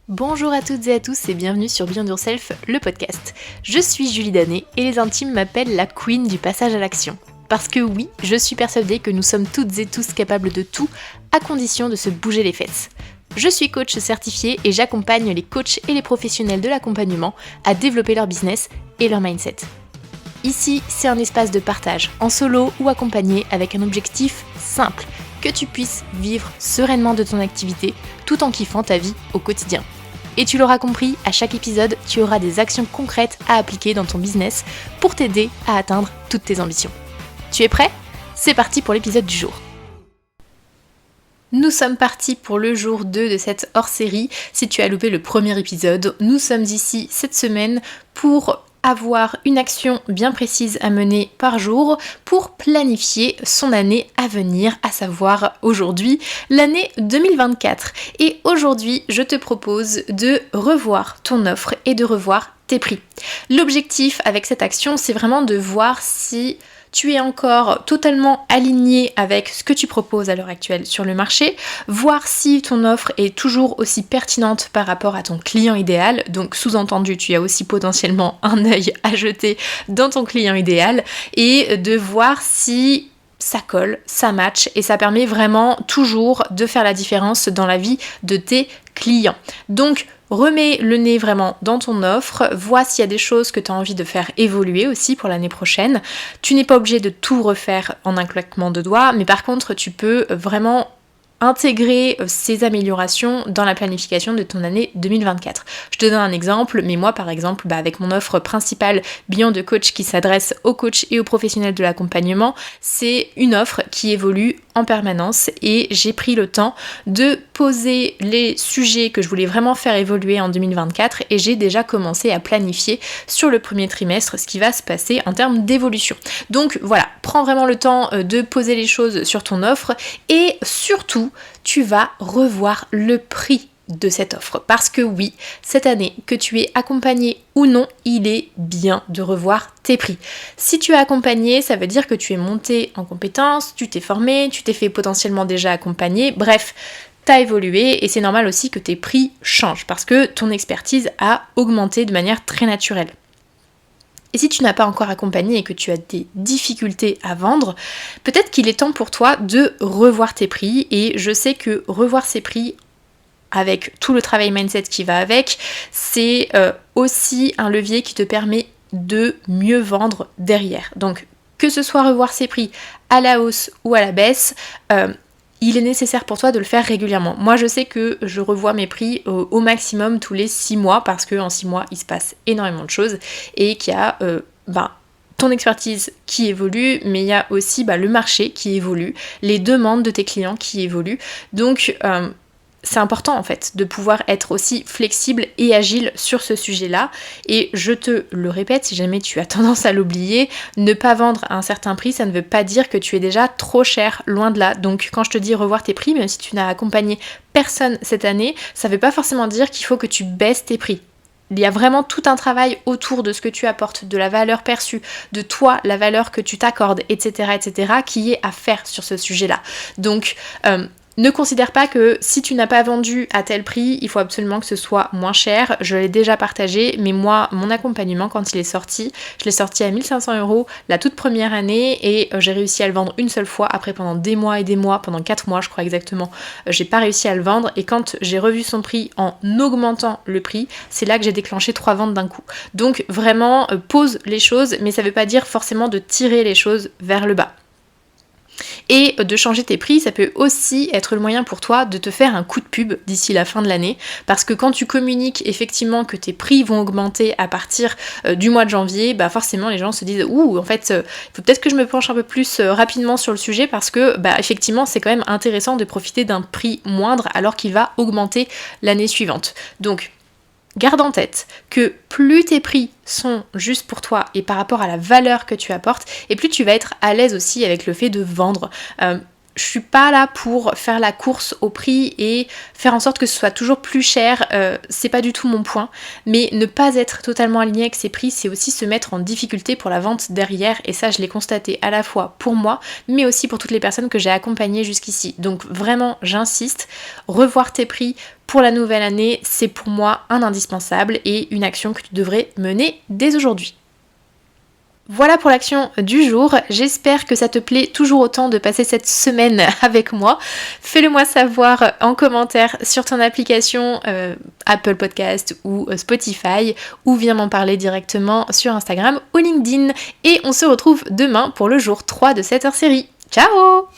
Bonjour à toutes et à tous et bienvenue sur Beyond Yourself, le podcast. Je suis Julie Danet et les intimes m'appellent la queen du passage à l'action. Parce que oui, je suis persuadée que nous sommes toutes et tous capables de tout, à condition de se bouger les fesses. Je suis coach certifiée et j'accompagne les coachs et les professionnels de l'accompagnement à développer leur business et leur mindset. Ici, c'est un espace de partage, en solo ou accompagné avec un objectif simple, que tu puisses vivre sereinement de ton activité tout en kiffant ta vie au quotidien. Et tu l'auras compris, à chaque épisode, tu auras des actions concrètes à appliquer dans ton business pour t'aider à atteindre toutes tes ambitions. Tu es prêt ? C'est parti pour l'épisode du jour. Nous sommes partis pour le jour 2 de cette hors-série. Si tu as loupé le premier épisode, nous sommes ici cette semaine pour avoir une action bien précise à mener par jour pour planifier son année à venir, à savoir aujourd'hui l'année 2024. Et aujourd'hui, je te propose de revoir ton offre et de revoir tes prix. L'objectif avec cette action, c'est vraiment de voir si tu es encore totalement aligné avec ce que tu proposes à l'heure actuelle sur le marché, voir si ton offre est toujours aussi pertinente par rapport à ton client idéal, donc sous-entendu tu as aussi potentiellement un œil à jeter dans ton client idéal, et de voir si ça colle, ça match, et ça permet vraiment toujours de faire la différence dans la vie de tes clients. Donc remets le nez vraiment dans ton offre, vois s'il y a des choses que tu as envie de faire évoluer aussi pour l'année prochaine. Tu n'es pas obligé de tout refaire en un claquement de doigts, mais par contre tu peux vraiment intégrer ces améliorations dans la planification de ton année 2024. Je te donne un exemple, mais moi par exemple, avec mon offre principale Beyond the Coach qui s'adresse aux coachs et aux professionnels de l'accompagnement, c'est une offre qui évolue en permanence et j'ai pris le temps de poser les sujets que je voulais vraiment faire évoluer en 2024 et j'ai déjà commencé à planifier sur le premier trimestre ce qui va se passer en termes d'évolution. Donc voilà, prends vraiment le temps de poser les choses sur ton offre et surtout tu vas revoir le prix de cette offre. Parce que oui, cette année, que tu es accompagné ou non, il est bien de revoir tes prix. Si tu es accompagné, ça veut dire que tu es monté en compétences, tu t'es formé, tu t'es fait potentiellement déjà accompagner, bref, t'as évolué et c'est normal aussi que tes prix changent parce que ton expertise a augmenté de manière très naturelle. Et si tu n'as pas encore accompagné et que tu as des difficultés à vendre, peut-être qu'il est temps pour toi de revoir tes prix. Et je sais que revoir ses prix avec tout le travail mindset qui va avec, c'est aussi un levier qui te permet de mieux vendre derrière. Donc que ce soit revoir ses prix à la hausse ou à la baisse, il est nécessaire pour toi de le faire régulièrement. Moi, je sais que je revois mes prix au maximum tous les 6 mois parce qu'en 6 mois, il se passe énormément de choses et qu'il y a ton expertise qui évolue, mais il y a aussi le marché qui évolue, les demandes de tes clients qui évoluent. Donc, c'est important en fait de pouvoir être aussi flexible et agile sur ce sujet-là et je te le répète, si jamais tu as tendance à l'oublier, ne pas vendre à un certain prix, ça ne veut pas dire que tu es déjà trop cher, loin de là. Donc quand je te dis revoir tes prix, même si tu n'as accompagné personne cette année, ça ne veut pas forcément dire qu'il faut que tu baisses tes prix. Il y a vraiment tout un travail autour de ce que tu apportes, de la valeur perçue, de toi, la valeur que tu t'accordes, etc., qui est à faire sur ce sujet-là. Donc, ne considère pas que si tu n'as pas vendu à tel prix, il faut absolument que ce soit moins cher. Je l'ai déjà partagé, mais moi, mon accompagnement, quand il est sorti, je l'ai sorti à 1500 € la toute première année et j'ai réussi à le vendre une seule fois. Après, pendant des mois et des mois, pendant 4 mois, je crois exactement, j'ai pas réussi à le vendre. Et quand j'ai revu son prix en augmentant le prix, c'est là que j'ai déclenché 3 ventes d'un coup. Donc vraiment, pose les choses, mais ça veut pas dire forcément de tirer les choses vers le bas. Et de changer tes prix, ça peut aussi être le moyen pour toi de te faire un coup de pub d'ici la fin de l'année, parce que quand tu communiques effectivement que tes prix vont augmenter à partir du mois de janvier, forcément les gens se disent « Ouh, en fait, il faut peut-être que je me penche un peu plus rapidement sur le sujet parce que effectivement c'est quand même intéressant de profiter d'un prix moindre alors qu'il va augmenter l'année suivante. » Donc, garde en tête que plus tes prix sont justes pour toi et par rapport à la valeur que tu apportes, et plus tu vas être à l'aise aussi avec le fait de vendre. je suis pas là pour faire la course au prix et faire en sorte que ce soit toujours plus cher, c'est pas du tout mon point, mais ne pas être totalement aligné avec ces prix, c'est aussi se mettre en difficulté pour la vente derrière, et ça je l'ai constaté à la fois pour moi, mais aussi pour toutes les personnes que j'ai accompagnées jusqu'ici. Donc vraiment, j'insiste, revoir tes prix pour la nouvelle année, c'est pour moi un indispensable et une action que tu devrais mener dès aujourd'hui. Voilà pour l'action du jour, j'espère que ça te plaît toujours autant de passer cette semaine avec moi. Fais-le moi savoir en commentaire sur ton application Apple Podcast ou Spotify, ou viens m'en parler directement sur Instagram ou LinkedIn. Et on se retrouve demain pour le jour 3 de cette hors-série. Ciao!